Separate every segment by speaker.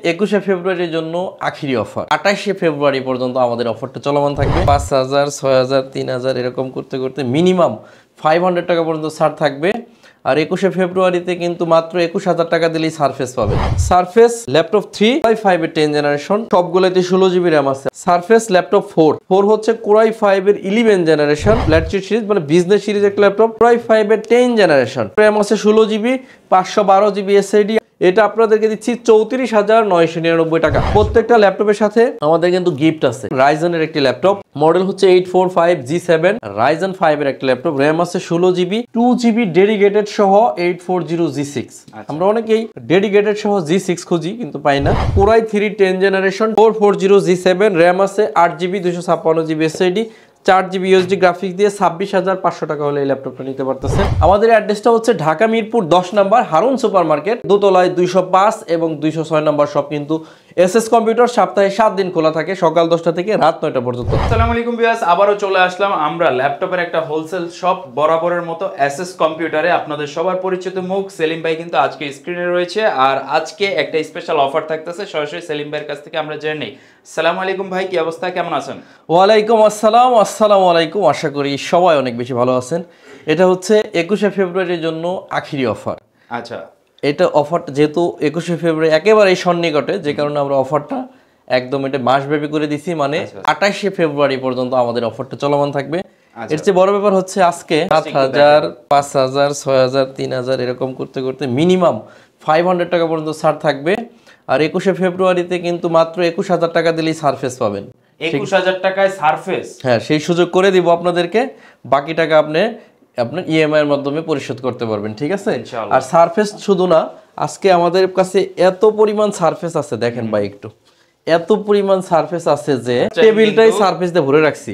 Speaker 1: 21শে ফেব্রুয়ারির জন্য আখেরি অফার। 28শে ফেব্রুয়ারি পর্যন্ত আমাদের অফারটা চলমান থাকবে। 5000, 6000, 3000 এরকম করতে করতে মিনিমাম 500 টাকা পর্যন্ত ছাড় থাকবে। আর 21শে ফেব্রুয়ারিতে কিন্তু মাত্র 21000 টাকা দিলেই সারফেস পাবেন। সারফেস ল্যাপটপ 3 এর 10 জেনারেশন, সবগুলোতে 16 জিবি র্যাম আছে। সারফেস ল্যাপটপ 4 হচ্ছে কোরাই 5 এর 11 জেনারেশন ফ্ল্যাগশিপ সিরিজ, মানে বিজনেস সিরিজ একটা ল্যাপটপ। কোরাই 5 এর 10 জেনারেশন, র্যাম আছে 16 জিবি, 512 জিবি এসএসডি। এটা আপনাদেরকে দিচ্ছি 34,999 টাকা। প্রত্যেকটা ল্যাপটপের সাথে আমাদের কিন্তু গিফট আছে। রাইজেনের একটি ল্যাপটপ, মডেল হচ্ছে 845G7, রাইজেন 5 এর একটা ল্যাপটপ, র্যাম আছে 16 জিবি, 2 জিবি ডেডিকেটেড সহ 840G6। আমরা অনেকেই ডেডিকেটেড সহ G6 খুঁজি কিন্তু পাই না। কোরাই 3 10 জেনারেশন 440G7, র্যাম আছে 8 GB, 256 GB SSD, 4 GB USD graphics দিয়ে 26,500 টাকা হলে এই ল্যাপটপটা নিতে পারতেছেন। আমাদের অ্যাড্রেসটা হচ্ছে ঢাকা মিরপুর 10 নম্বর হারুন সুপার মার্কেট, দোতলায় 205 এবং 206 নম্বর শপ। কিন্তু এসএস কম্পিউটার সপ্তাহে 7 দিন খোলা থাকে, সকাল 10টা থেকে রাত 9টা পর্যন্ত।
Speaker 2: আসসালামু আলাইকুম ভিউয়ার্স, আবারও চলে আসলাম আমরা ল্যাপটপের একটা হোলসেল শপ বরাবরের মতো এসএস কম্পিউটারে। আপনাদের সবার পরিচিত মুখ সেলিম ভাই কিন্তু আজকে স্ক্রিনে রয়েছে, আর আজকে একটা স্পেশাল অফার থাকতেছে। সরাসরি সেলিম ভাইয়ের কাছ থেকে আমরা জেনে নেই। আসসালামু আলাইকুম ভাই, কি অবস্থা, কেমন আছেন?
Speaker 1: ওয়ালাইকুম আসসালাম। আসসালামু আলাইকুম, আশা করি সবাই অনেক বেশি ভালো আছেন। এটা হচ্ছে 21শে ফেব্রুয়ারির জন্য আখেরি অফার।
Speaker 2: আচ্ছা,
Speaker 1: এটা অফারটা যেহেতু 21শে ফেব্রুয়ারি একেবারে সন্নিকটে, যে কারণে আমরা অফারটা একদম এটা মাসব্যাপী করে দিছি। মানে 28শে ফেব্রুয়ারি পর্যন্ত আমাদের অফারটা চলমান থাকবে। এর চেয়ে বড় ব্যাপার হচ্ছে আজকে 7000, 5000, 6000, 3000 এরকম করতে করতে মিনিমাম 500 টাকা পর্যন্ত ছাড় থাকবে। আর 21শে ফেব্রুয়ারিতে কিন্তু মাত্র 21000 টাকা দিলেই সারফেস পাবেন।
Speaker 2: 21000 টাকায় সারফেস?
Speaker 1: হ্যাঁ, সেই সুযোগ করে দিব আপনাদেরকে। বাকি টাকা আপনার ইএমআই এর মাধ্যমে পরিশোধ করতে পারবেন, ঠিক আছে? আর সারফেস শুধু না, আজকে আমাদের কাছে এত পরিমাণ সারফেস আছে, দেখেন ভাই একটু, এত পরিমাণ সারফেস আছে যে টেবিলটাই সারফেস দিয়ে ভরে রাখছি।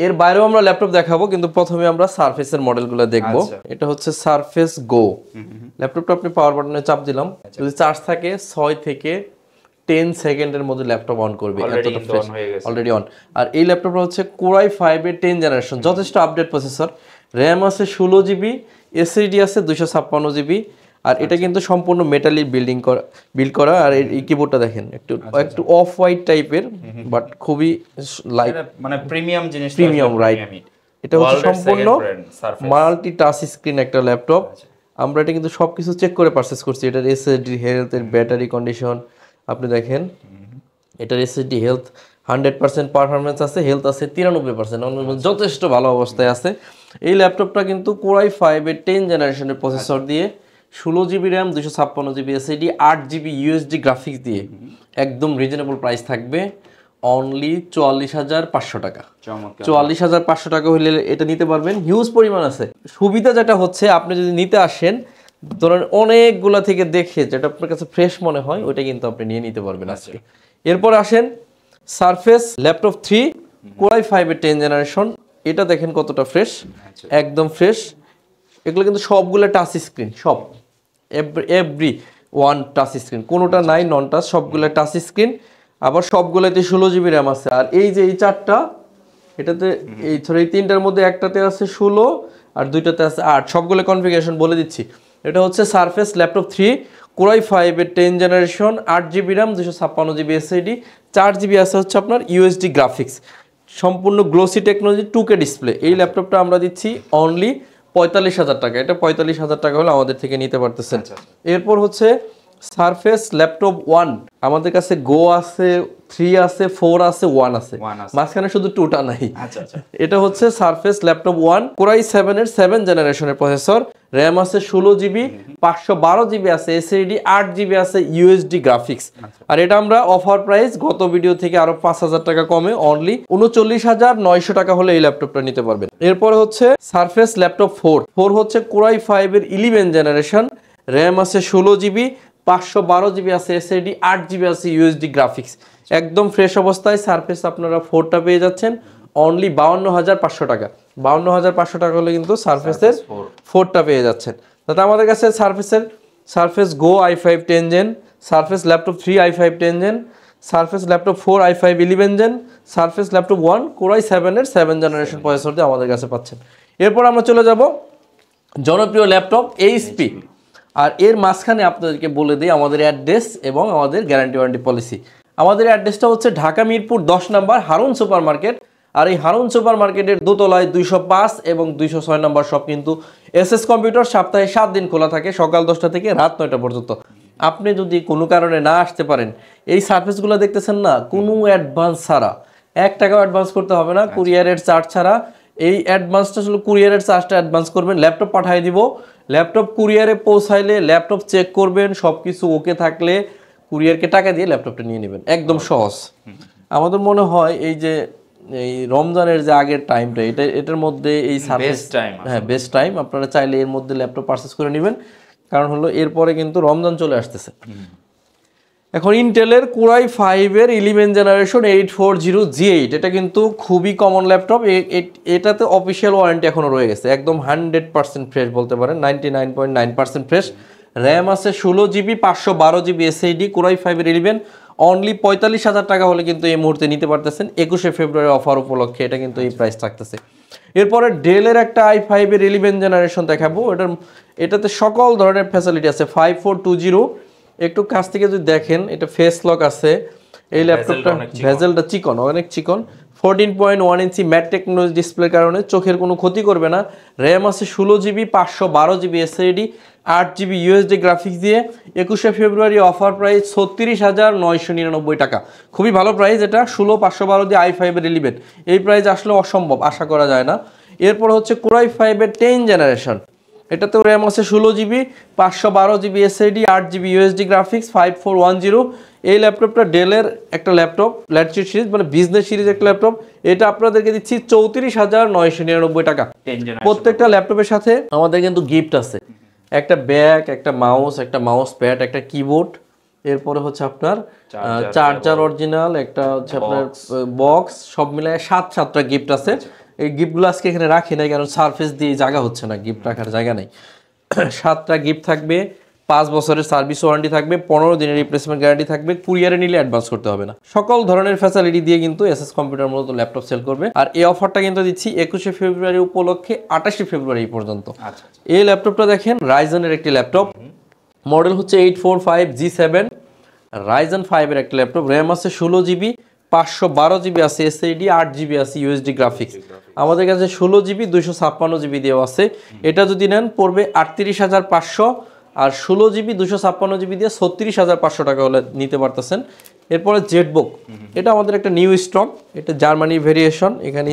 Speaker 1: এর বাইরেও আমরা ল্যাপটপ দেখাবো, কিন্তু প্রথমে আমরা সারফেসের মডেলগুলো দেখবো। এটা হচ্ছে সারফেস গো ল্যাপটপটা। আপনি পাওয়ার বাটনে চাপ দিলাম, যদি চার্জ থাকে 6 থেকে 10 সেকেন্ডের মধ্যে ল্যাপটপ অন করবে, এতটা ফ্রেশ, অলরেডি অন। আর এই ল্যাপটপটা হচ্ছে কোরাই 5 এর 10 জেনারেশন, যথেষ্ট আপডেট প্রসেসর। র্যাম আছে 16 জিবি, এসএসডি আছে 256 জিবি। আর এটা কিন্তু সম্পূর্ণ মেটালি বিল্ড করা। আর এই কিবোর্ডটা দেখেন, একটু অফ হোয়াইট টাইপের, বাট খুবই লাইট, মানে
Speaker 2: প্রিমিয়াম জিনিস,
Speaker 1: প্রিমিয়াম, রাইট। এটা হচ্ছে সম্পূর্ণ মাল্টি টাচ স্ক্রিন একটা ল্যাপটপ। আমরা এটা কিন্তু সবকিছু চেক করে পারচেজ করছি। এটার এসএসডি হেলথ, এর ব্যাটারি কন্ডিশন আপনি দেখেন। এটার এসএসডি হেলথ 100% পারফরমেন্স আছে, হেলথ আছে 93%, যথেষ্ট ভালো অবস্থায় আছে। এই ল্যাপটপটা কিন্তু কোরাই 5 এর 10 জেনারেশনের প্রসেসর দিয়ে, 16 GB RAM, 256 GB SSD, 8 GB USD graphics দিয়ে একদম রিজনেবল প্রাইস থাকবে। অনলি 44,500 টাকা। 44,500 টাকা হলে এটা নিতে পারবেন। হিউজ পরিমাণ আছে। সুবিধা যেটা হচ্ছে, আপনি যদি নিতে আসেন, ধরেন অনেকগুলা থেকে দেখে যেটা আপনার কাছে ফ্রেশ মনে হয়, ওইটা কিন্তু আপনি নিয়ে নিতে পারবেন আজকে। এরপর আসেন সারফেস ল্যাপটপ 3 কোরাই 5 এর 10 জেনারেশন। এটা দেখেন কতটা ফ্রেশ, একদম ফ্রেশ। এগুলো কিন্তু সবগুলো টাচ স্ক্রিন, সব এভরি ওয়ান টাচ স্ক্রিন, কোনোটা নাই নন টাচ, সবগুলো টাচ স্ক্রিন। আবার সবগুলোতে 16 জিবি র্যাম আছে। আর এই যে এই চারটা, এটাতে এই তিনটার মধ্যে একটাতে আছে 16 আর দুইটাতে আছে 8। সবগুলো কনফিগারেশন বলে দিচ্ছি। এটা হচ্ছে সারফেস ল্যাপটপ 3 কোরাই 5 এর 10 generation, 8 GB RAM, 256 GB SSD, 4 GB আছে হচ্ছে আপনার ইউএসডি গ্রাফিক্স, সম্পূর্ণ গ্লোসি টেকনোলজি, 2K ডিসপ্লে। এই ল্যাপটপটা আমরা দিচ্ছি অনলি 45,000 টাকা। এটা 45,000 টাকা হলে আমাদের থেকে নিতে পারতেছেন। এরপর হচ্ছে সারফেস ল্যাপটপ 1, আমাদের কাছে গো আছে, 3 আছে, 4 আছে, 1 আছে, মাঝখানে শুধু 2টা নাই। এটা হচ্ছে সারফেস ল্যাপটপ 1 কোরাই 7 এর 7 জেনারেশনের প্রসেসর, র্যাম আছে 16 জিবি, 512 জিবি আছে এসএসডি, 8 জিবি আছে ইউএসডি গ্রাফিক্স। আর এটা আমরা অফার প্রাইস গত ভিডিও থেকে আরো 5,000 টাকা কমে অনলি 39,900 টাকা হলে এই ল্যাপটপটা নিতে পারবেন। এরপরে হচ্ছে সারফেস ল্যাপটপ 4 হচ্ছে কোরাই 5 এর 11 জেনারেশন, র্যাম আছে 16 জিবি, 512 জিবি আছে এসএসডি, 8 জিবি আছে ইউএসডি গ্রাফিক্স। একদম ফ্রেশ অবস্থায় সারফেস আপনারা 4টা পেয়ে যাচ্ছেন অনলি 52,500 টাকা। 52,500 টাকা হলে কিন্তু সারফেসের 4টা পেয়ে যাচ্ছেন। তাতে আমাদের কাছে Surface Go i5 10 gen, Surface laptop 3 i5 10 gen, Surface laptop 4 i5 11 gen, Surface laptop 1 core i 7 এর 7 জেনারেশন প্রসেসর দিয়ে আমাদের কাছে পাচ্ছেন। এরপর আমরা চলে যাব জনপ্রিয় ল্যাপটপ এইচপি। আর এর মাঝখানে আপনাদেরকে বলে দিই আমাদের অ্যাড্রেস এবং আমাদের গ্যারান্টি ওয়ারেন্টি পলিসি। আমাদের অ্যাড্রেসটা হচ্ছে ঢাকা মিরপুর 10 নম্বর হারুন সুপার মার্কেট। আর এই হারুন সুপার মার্কেটের দোতলায় 205 এবং 206 নম্বর শপ কিন্তু এসএস কম্পিউটার সপ্তাহে 7 দিন খোলা থাকে, সকাল 10টা থেকে রাত 9টা পর্যন্ত। আপনি যদি কোনো কারণে না আসতে পারেন, এই সার্ভিসগুলো দেখতেছেন না, কোনো অ্যাডভান্স ছাড়া, 1 টাকাও অ্যাডভান্স করতে হবে না, কুরিয়ারের চার্জ ছাড়া। এই অ্যাডভান্সটা আসলে কুরিয়ারের চার্জটা অ্যাডভান্স করবেন, ল্যাপটপ পাঠিয়ে দিব, ল্যাপটপ কুরিয়ারে পৌঁছাইলে ল্যাপটপ চেক করবেন, সব কিছু ওকে থাকলে কুরিয়ারকে টাকা দিয়ে ল্যাপটপটা নিয়ে নেবেন, একদম সহজ। আমাদের মনে হয় এই যে এই রমজানের যে আগের টাইমটা, এটার মধ্যে এই সার্ভিস বেস্ট টাইম। আপনারা চাইলে এর মধ্যে ল্যাপটপ পারচেস করে নেবেন, কারণ হলো এরপরে কিন্তু রমজান চলে আসতেছে। এখন ইন্টেলের কোরাই 5-এর 11 জেনারেশন 840G8, এটা কিন্তু খুবই কমন ল্যাপটপ। এটাতে অফিসিয়াল ওয়ারেন্টি এখনো রয়ে গেছে, একদম 100% ফ্রেশ বলতে পারেন, 99.9% ফ্রেশ। র্যাম আছে 16GB 512GB SSD, core i 5-এর 11, only 45,000 টাকা হলে কিন্তু এই মুহূর্তে নিতে পারতেছেন। 21শে ফেব্রুয়ারি অফার উপলক্ষে এটা কিন্তু এই প্রাইস থাকতেছে। এরপরে ডেলের একটা i5-এর 11 জেনারেশন দেখাবো। এটাতে সকল ধরনের ফ্যাসিলিটি আছে। 5420, একটু কাছ থেকে যদি দেখেন, এটা ফেস লক আছে। এই ল্যাপটপটা ভেজেলটা চিকন, অনেক চিকন। 14.1 ইঞ্চি ম্যাট টেকনোলজি ডিসপ্লের কারণে চোখের কোনো ক্ষতি করবে না। র্যাম আছে 16GB 512GB SSD, 8GB USD graphics দিয়ে। 21শে ফেব্রুয়ারি অফার প্রাইস 36,999 টাকা, খুবই ভালো প্রাইস। এটা 16/512 দিয়ে i5-এর 11, এই প্রাইস আসলে অসম্ভব, আশা করা যায় না। এরপর হচ্ছে কোরাই 5-এর 10 জেনারেশন, এটাতেও র্যাম আছে 16GB 512GB SSD, 8GB USD graphics, 5410। এই ল্যাপটপটা ডেলের একটা ল্যাপটপ, ল্যাটিটিউড সিরিজ মানে বিজনেস সিরিজ একটা ল্যাপটপ। এটা আপনাদেরকে দিচ্ছি 34,999 টাকা। প্রত্যেকটা ল্যাপটপের সাথে আমাদের কিন্তু গিফট আছে, একটা ব্যাগ, একটা মাউস প্যাড, একটা কিবোর্ড, এরপরে হচ্ছে আপনার চার্জার অরিজিনাল, একটা হচ্ছে আপনার বক্স, সব মিলায় 7টা গিফট আছে। এই গিফটগুলো আজকে এখানে রাখি নাই, কারণ সারফেস দিয়ে জায়গা হচ্ছে না, গিফট রাখার জায়গা নেই। 7টা গিফট থাকবে, 5 বছরের সার্ভিস ওয়ারেন্টি থাকবে, 15 দিনের রিপ্লেসমেন্ট গ্যারান্টি থাকবে, কুরিয়ারে নিলে অ্যাডভান্স করতে হবে না। সকল ধরনের ফ্যাসিলিটি দিয়ে কিন্তু এসএস কম্পিউটার মূলত ল্যাপটপ সেল করবে। আর এই অফারটা কিন্তু দিচ্ছি 21শে ফেব্রুয়ারি উপলক্ষে 28শে ফেব্রুয়ারি পর্যন্ত। এই ল্যাপটপটা দেখেন, রাইজেনের একটি ল্যাপটপ, মডেল হচ্ছে 845G7, রাইজেন 5-এর একটা ল্যাপটপ। র্যাম আছে 16GB 512GB আছে এসএসডি, 8GB আছে ইউএসডি গ্রাফিক্স। আমাদের কাছে 16GB 256GB দেওয়া আছে। এটা যদি নেন পড়বে 38,500, আর 16GB 256GB দিয়ে 36,500 টাকা হলে নিতে পারতেছেন। এরপরে জেটবুক, এটা আমাদের একটা নিউ স্টক, এটা জার্মানি ভেরিয়েশন, এখানে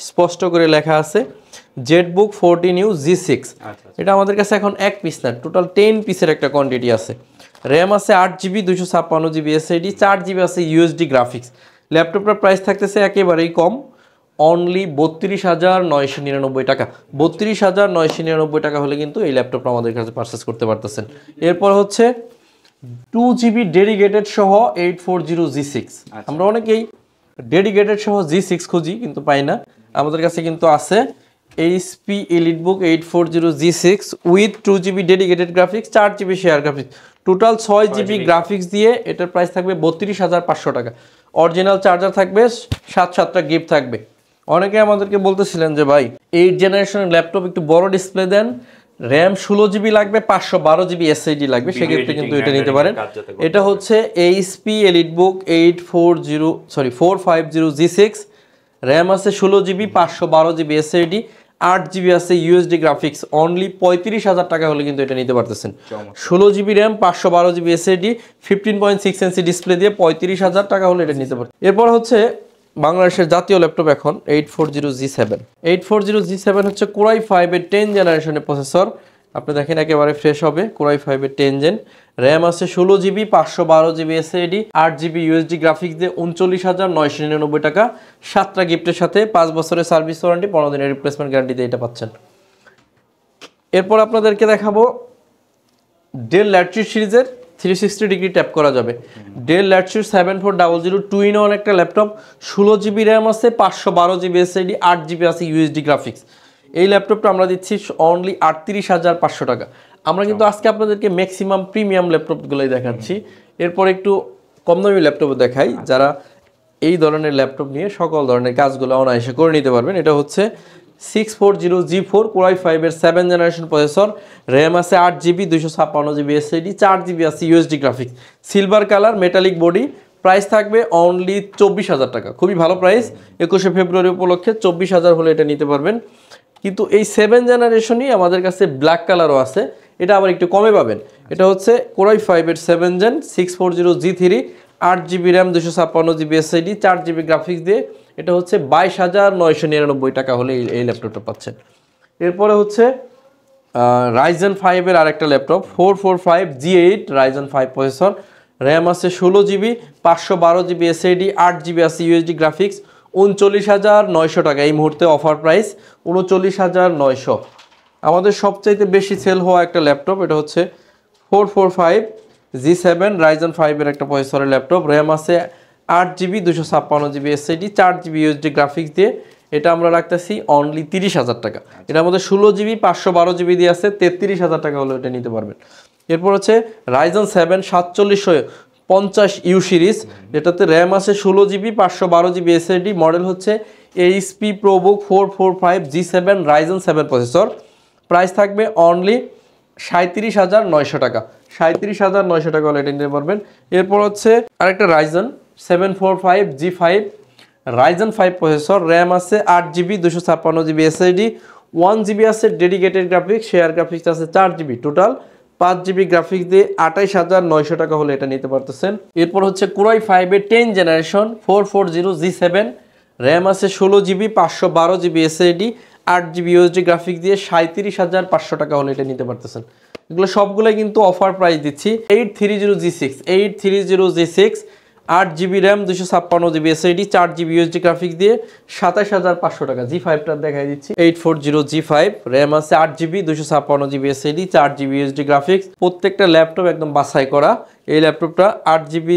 Speaker 1: স্পষ্ট করে লেখা আছে জেটবুক 14U G6। এটা আমাদের কাছে এখন 1 পিস না, টোটাল 10 পিসের একটা কোয়ান্টিটি আছে। র্যাম আছে 8GB 256GB এসএসডি, 4GB আছে ইউএসডি গ্রাফিক্স। ল্যাপটপটার প্রাইস থাকতেছে একেবারেই কম, অনলি 32,999 টাকা। 32,999 টাকা হলে কিন্তু এই ল্যাপটপটা আমাদের কাছে পারচেস করতে পারতেছেন। এরপর হচ্ছে 2GB ডেডিকেটেড সহ 840G6। আমরা অনেকেই ডেডিকেটেড সহ G6 খুঁজি কিন্তু পাই না, আমাদের কাছে কিন্তু আছে HP EliteBook 840G6 with 2GB dedicated graphics, 4GB share graphics, total 6GB graphics দিয়ে এটার প্রাইস থাকবে 32,500 টাকা। অরিজিনাল চার্জার থাকবে, 7টা গিফট থাকবে। অনেকে আমাদেরকে বলতেছিলেন যে ভাই 8 জেনারেশনের ল্যাপটপ একটু বড় ডিসপ্লে দেন, র্যাম 16GB লাগবে, 512GB এসএসডি লাগবে, সেক্ষেত্রে কিন্তু এটা নিতে পারেন। এটা হচ্ছে HP EliteBook 450G6, র্যাম আছে 16GB 512GB এসএসডি, 8GB আছে ইউএসডি গ্রাফিক্স। অনলি 35,000 টাকা হলে কিন্তু এটা নিতে পারতেছেন। 16GB RAM, 512GB SSD, 15.6 inch display দিয়ে 35,000 টাকা হলে এটা নিতে পারতেন। এরপর হচ্ছে বাংলাদেশের জাতীয় ল্যাপটপ এখন 840G7। 840G7 হচ্ছে কোরাই 5-এর 10 জেনারেশনের প্রসেসর। আপনি দেখেন একেবারে ফ্রেশ হবে, কোরাই 5-এর 10 জেন। র্যাম আছে 16GB 512GB SSD, 8GB USD graphics দিয়ে 39,999 টাকা। 7টা গিফটের সাথে 5 বছরের সার্ভিস ওয়ারেন্টি, 15 দিনের রিপ্লেসমেন্ট গ্যারান্টি দিয়ে এটা পাচ্ছেন। এরপর আপনাদেরকে দেখাবো ডেল ল্যাটিটিউড সিরিজের 360 ডিগ্রি ট্যাপ করা যাবে। ডেল ল্যাটিটিউড 7400 2-in-1 একটা ল্যাপটপ, 16GB র্যাম আছে, 512GB এসএসডি, 8GB আছে ইউএসডি গ্রাফিক্স। এই ল্যাপটপটা আমরা দিচ্ছি অনলি 38,500 টাকা। আমরা কিন্তু আজকে আপনাদেরকে ম্যাক্সিমাম প্রিমিয়াম ল্যাপটপগুলোই দেখাচ্ছি, এরপর একটু কম দামি ল্যাপটপ দেখাই, যারা এই ধরনের ল্যাপটপ নিয়ে সকল ধরনের কাজগুলো অনায়াসে করে নিতে পারবেন। এটা হচ্ছে 640G4 Core i5 এর 7 জেনারেশন প্রসেসর, র্যাম আছে 8GB 256GB SSD, 4GB আছে USD graphics, silver colour, metallic body. Price থাকবে অনলি 24,000 টাকা, খুবই ভালো প্রাইস। 21শে ফেব্রুয়ারি উপলক্ষে 24,000 হলে এটা নিতে পারবেন। কিন্তু এই 7 জেনারেশনই আমাদের কাছে ব্ল্যাক কালারও আছে, এটা আবার একটু কমে পাবেন। এটা হচ্ছে Core i5 এর 7 gen 640G3, 8GB RAM, 256GB SSD, 4GB graphics দিয়ে। এটা হচ্ছে 22,999 টাকা হলে এই ল্যাপটপটা পাচ্ছেন। এরপরে হচ্ছে Ryzen 5 এর আরেকটা laptop 445G8 Ryzen 5 processor, RAM আছে 16GB, 512GB SSD, 8GB আছে ইউএসডি গ্রাফিক্স। 39,900 টাকা এই মুহূর্তে অফার প্রাইস, 39,900। আমাদের সবচাইতে বেশি সেল হওয়া একটা ল্যাপটপ এটা হচ্ছে 445G7 Ryzen 5 এর একটা প্রসেসরের ল্যাপটপ, র্যাম আছে 8GB 256GB SSD, 4GB USD graphics দিয়ে। এটা আমরা রাখতেছি অনলি 30,000 টাকা। এটার মধ্যে 16GB 512GB দিয়ে আছে, 33,000 টাকা হলে এটা নিতে পারবেন। এরপর হচ্ছে Ryzen 7 4750U সিরিজ, যেটাতে র্যাম আছে 16GB 512GB SSD, মডেল হচ্ছে HP ProBook 445G7 Ryzen 7 processor. Price থাকবে অনলি 37,900 টাকা, 37,900 টাকা হলে এটা নিতে পারবেন। এরপর হচ্ছে আরেকটা Ryzen 745G5 Ryzen 5 processor, RAM আছে 8GB 256GB SSD, 1GB আছে ডেডিকেটেড গ্রাফিক্স, শেয়ার গ্রাফিক্স আছে 4GB, টোটাল 5GB গ্রাফিক্স দিয়ে 28,900 টাকা হলে এটা নিতে পারতেছেন। এরপর হচ্ছে Core i5 এর 10 জেনারেশন 440G7, র্যাম আছে 16GB 512GB SSD, 8GB USD graphics দিয়ে 37,500 টাকা হলে এটা নিতে পারতেছেন। এগুলো সবগুলোই কিন্তু অফার প্রাইস দিচ্ছি। 830G6 8GB RAM, 256GB SSD, 4GB USD graphics দিয়ে 27,500 টাকা। G5টা দেখাই দিচ্ছি, 840G5, র্যাম আছে 8GB 256GB SSD, 4GB USD graphics. প্রত্যেকটা ল্যাপটপ একদম বাছাই করা। এই ল্যাপটপটা 8GB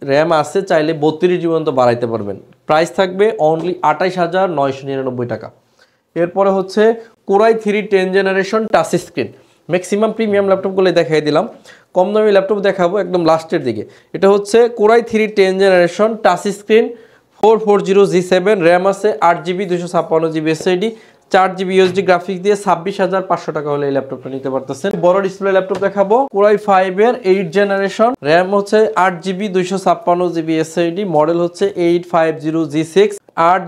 Speaker 1: র্যাম আছে, চাইলে 32GB পর্যন্ত বাড়াইতে পারবেন। প্রাইস থাকবে অনলি 28,999 টাকা। এরপরে হচ্ছে Core i3 10 generation touch screen, maximum premium ল্যাপটপগুলো দেখাই দিলাম, কম দামি ল্যাপটপ দেখাবো একদম লাস্টের দিকে। এটা হচ্ছে Core i3 10 generation touch screen 440G7, RAM আছে 8GB 256GB SSD, 4GB USD graphics দিয়ে 26,500 টাকা হলে এই ল্যাপটপটা নিতে পারতেছেন। বড় ডিসপ্লে ল্যাপটপ দেখাবো Core i5 এর 8 জেনারেশন, র্যাম হচ্ছে 8GB 256GB SSD, মডেল হচ্ছে 850G6,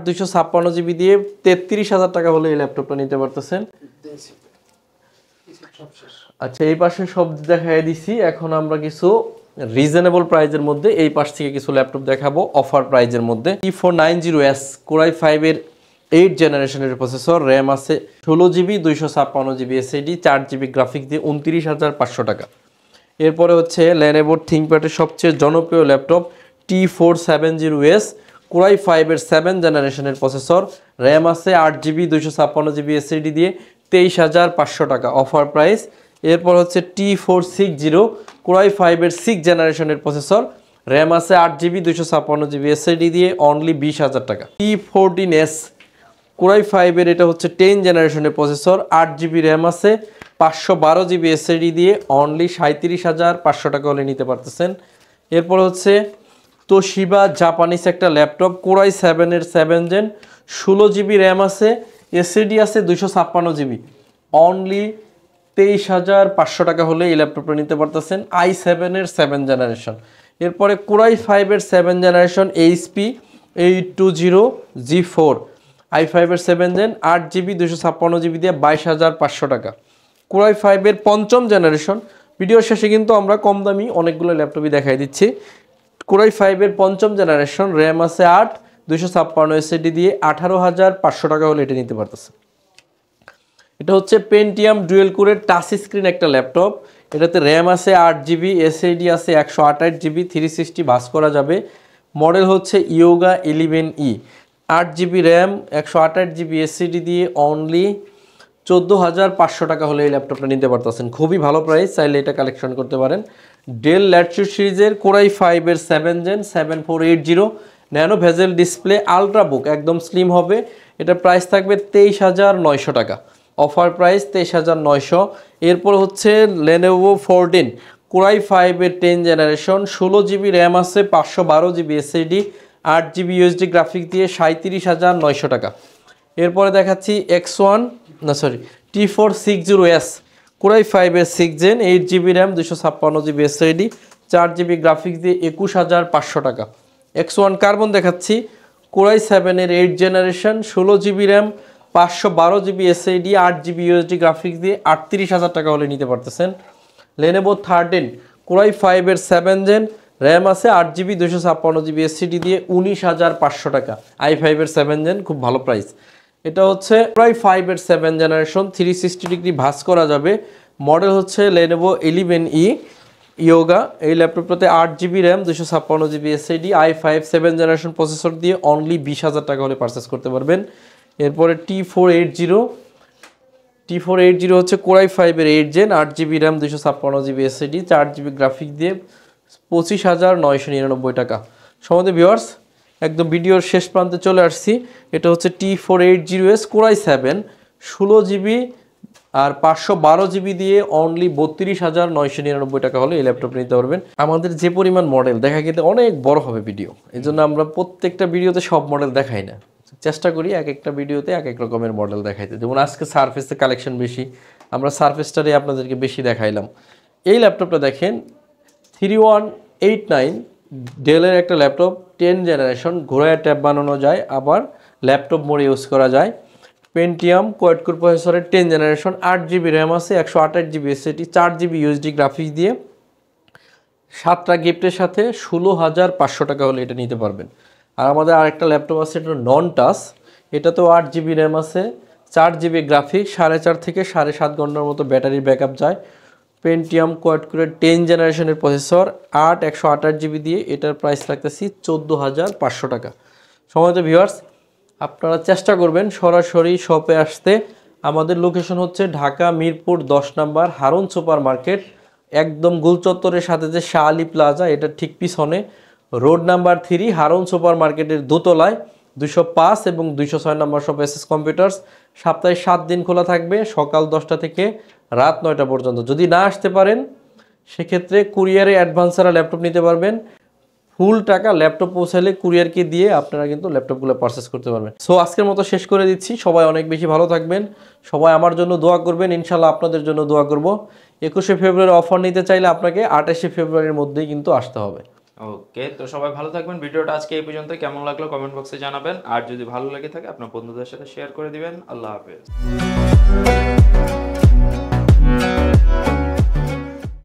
Speaker 1: 256GB দিয়ে 33,000 টাকা হলে এই ল্যাপটপটা নিতে পারতেছেন। আচ্ছা, এই পাশে সব দেখাই দিছি। এখন আমরা কিছু রিজনেবল প্রাইজের মধ্যে এই পাশ থেকে কিছু ল্যাপটপ দেখাবো অফার প্রাইজের মধ্যে। E490S Core i5 এর 8 জেনারেশনের প্রসেসর, র্যাম আছে 16GB 256GB SSD, 4GB graphics দিয়ে 29,500 টাকা। এরপরে হচ্ছে Lenovo ThinkPad-এর সবচেয়ে জনপ্রিয় ল্যাপটপ T470S Core i5 এর 7 জেনারেশনের প্রসেসর, র্যাম আছে 8GB 256GB SSD দিয়ে 23,500 টাকা অফার প্রাইস। এরপর হচ্ছে T460 Core i5 এর 6 জেনারেশনের প্রসেসর, র্যাম আছে 8GB 256GB SSD দিয়ে অনলি 20,000 টাকা। T14S Core i5 এর এটা হচ্ছে 10 জেনারেশনের প্রসেসর, 8GB র্যাম আছে, 512GB SSD দিয়ে অনলি 37,500 টাকা হলে নিতে পারতেছেন। এরপর হচ্ছে Toshiba জাপানিজ একটা ল্যাপটপ Core i7 এর 7 জেন, 16GB র্যাম আছে, SSD আছে 256GB, অনলি 23,500 টাকা হলে এই ল্যাপটপটা নিতে পারতেছেন। i7 এর 7 জেনারেশন। এরপরে Core i5 এর 7 জেনারেশন HP 820G4 i5 এর 7 জেন, 8GB 256GB দিয়ে 22,500 টাকা। Core i5 এর 5ম জেনারেশন। ভিডিও শেষে কিন্তু আমরা কম দামি অনেকগুলো ল্যাপটপই দেখাই দিচ্ছি। Core i5 এর 5ম জেনারেশন, র্যাম আছে 8, 256 SSD দিয়ে 18,500 টাকা হলে এটা নিতে পারতেছে। এটা হচ্ছে Pentium ডুয়েল কোরের টাচ স্ক্রিন একটা ল্যাপটপ। এটাতে র্যাম আছে 8GB, SSD আছে 128GB, 360 ভাঁজ করা যাবে। মডেল হচ্ছে Yoga 11E, 8GB RAM, 128GB SSD দিয়ে অনলি 14,500 টাকা হলে এই ল্যাপটপটা নিতে পারতেছেন। খুবই ভালো প্রাইস, চাইলে এটা কালেকশন করতে পারেন। ডেল ল্যাটিটিউড সিরিজের Core i5 এর 7 gen 7480 nano bezel display ultrabook, একদম স্লিম হবে। এটা প্রাইস থাকবে 23,900 টাকা, অফার প্রাইস 23,900। এরপর হচ্ছে Lenovo 14 Core i5 এর 10 জেনারেশন, 16GB র্যাম আছে, 512GB SSD, 8GB USD graphics দিয়ে 37,900 টাকা। এরপরে দেখাচ্ছি T460S Core i5-এর 6 Gen 8GB RAM 256GB SSD 4GB graphics দিয়ে 21,500 টাকা। X1 কার্বন দেখাচ্ছি Core i7-এর 8 generation 16GB RAM 512GB SSD 8GB USD graphics দিয়ে 38,000 টাকা হলে নিতে পারতেছেন। Lenovo 13 Core i5-এর 7 Gen RAM আছে 8GB 256GB SSD দিয়ে 19,500 টাকা। i5-এর 7 Gen খুব ভালো প্রাইস। এটা হচ্ছে Core i5-এর 7 জেনারেশন 360 ডিগ্রি ভাঁজ করা যাবে। মডেল হচ্ছে Lenovo 11E Yoga। এই ল্যাপটপটাতে 8GB RAM 256GB SSD i5 7 generation processor দিয়ে অনলি 20,000 টাকা হলে পারচেস করতে পারবেন। এরপরে T480 হচ্ছে Core i5-এর 8 Gen 8GB RAM 256GB SSD 4GB graphics দিয়ে 25,999 টাকা। সম্মানিত ভিউয়ার্স, একদম ভিডিওর শেষ প্রান্তে চলে আসছি। এটা হচ্ছে T480S Core i7 16GB আর 512GB দিয়ে অনলি 32,999 টাকা হলে এই ল্যাপটপ নিতে পারবেন। আমাদের যে পরিমাণ মডেল দেখা গেলে অনেক বড় হবে ভিডিও, এই জন্য আমরা প্রত্যেকটা ভিডিওতে সব মডেল দেখাই না, চেষ্টা করি এক একটা ভিডিওতে এক এক রকমের মডেল দেখাইতে। যেমন আজকে সারফেসের কালেকশন বেশি, আমরা সারফেসটারে আপনাদেরকে বেশি দেখাইলাম। এই ল্যাপটপটা দেখেন 3189 ডেলের একটা ল্যাপটপ 10 জেনারেশন, ঘোড়ায় ট্যাব বানানো যায়, আবার ল্যাপটপ মোডে ইউজ করা যায়। পেন্টিয়াম কোয়াড কোর প্রসেসরের 10 জেনারেশন 8GB র্যাম আছে 128GB SSD 4GB USD graphics দিয়ে 7টা গিফটের সাথে 16,500 টাকা হলে এটা নিতে পারবেন। আর আমাদের আরেকটা ল্যাপটপ আছে, এটা নন টাচ, এটাতেও 8GB র্যাম আছে 4GB গ্রাফিক্স 4.5 থেকে 7.5 ঘন্টার মতো ব্যাটারির ব্যাকআপ যায়। পেন্টিয়াম কোয়াড কোরের 10 জেনারেশনের প্রসেসর 128GB দিয়ে এটার প্রাইস রাখতেছি 14,500 টাকা। সম্মানিত ভিউয়ার্স, আপনারা চেষ্টা করবেন সরাসরি শপে আসতে। আমাদের লোকেশন হচ্ছে ঢাকা মিরপুর 10 নম্বর হারুন সুপার মার্কেট, একদম গোলচত্বরের সাথে যে শাহ আলী প্লাজা এটা ঠিক পিছনে, রোড নাম্বার 3 হারুন সুপার মার্কেটের দোতলায় 205 এবং 206 নম্বর শপ এসএস কম্পিউটার্স। সপ্তাহে 7 দিন খোলা থাকবে, সকাল 10টা থেকে রাত 9টা পর্যন্ত। যদি না আসতে পারেন সেক্ষেত্রে কুরিয়ারে অ্যাডভান্সারা ল্যাপটপ নিতে পারবেন। ফুল টাকা ল্যাপটপ পৌঁছালে কুরিয়ারকে দিয়ে আপনারা কিন্তু ল্যাপটপগুলো পারচেস করতে পারবেন। সো আজকের মতো শেষ করে দিচ্ছি। সবাই অনেক বেশি ভালো থাকবেন, সবাই আমার জন্য দোয়া করবেন, ইনশাল্লাহ আপনাদের জন্য দোয়া করব। 21শে ফেব্রুয়ারি অফার নিতে চাইলে আপনাকে 28শে ফেব্রুয়ারির মধ্যেই কিন্তু আসতে হবে।
Speaker 2: ওকে, তো সবাই ভালো থাকবেন। ভিডিওটা আজকে এই পর্যন্ত। কেমন লাগলো কমেন্ট বক্সে জানাবেন, আর যদি ভালো লেগে থাকে আপনার বন্ধুদের সাথে শেয়ার করে দিবেন। আল্লাহ হাফেজ।